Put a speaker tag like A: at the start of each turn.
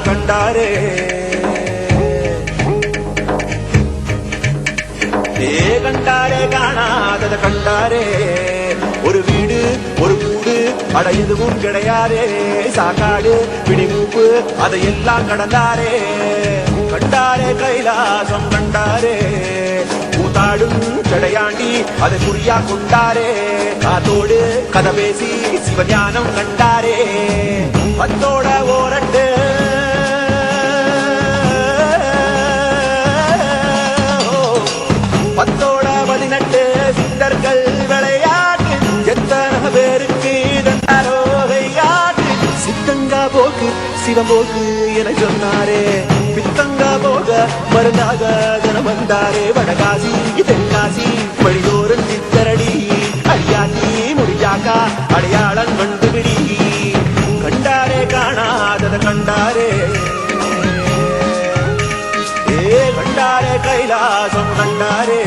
A: கண்டாரே கண்டாரே காணாதத கண்டாரே ஒரு வீடு ஒரு கூடு அட எதுவும் கிடையாதே சாக்காடு பிடிமூப்பு அதையெல்லாம் கடந்தாரே கண்டாரே கைலாசம் கண்டாரே கூத்தாடும் சடையாண்டி அதை குறியா கொண்டாரே காத்தோடு கதை பேசி சிவஞானம் கண்டாரே பத்தோட ஓரட்டு பத்தோட 18 சித்தர்கள் விளையாட்டு எத்தனை பேருக்கு தந்தாரோ கையாட்டு சித்தங்கா போக்கு சிவம்போக்கு என சொன்னாரே பித்தங்கா போக மருந்தாக தினம் வந்தாரே வடகாசி தென்காசி வழிதோறும் சித்தரடி அடியாத்தி முடியாக்கா அடையாளம் கண்டுபிடி கண்டாரே காணாதத கண்டாரே கண்டாரே கைலாசம் கண்டாரே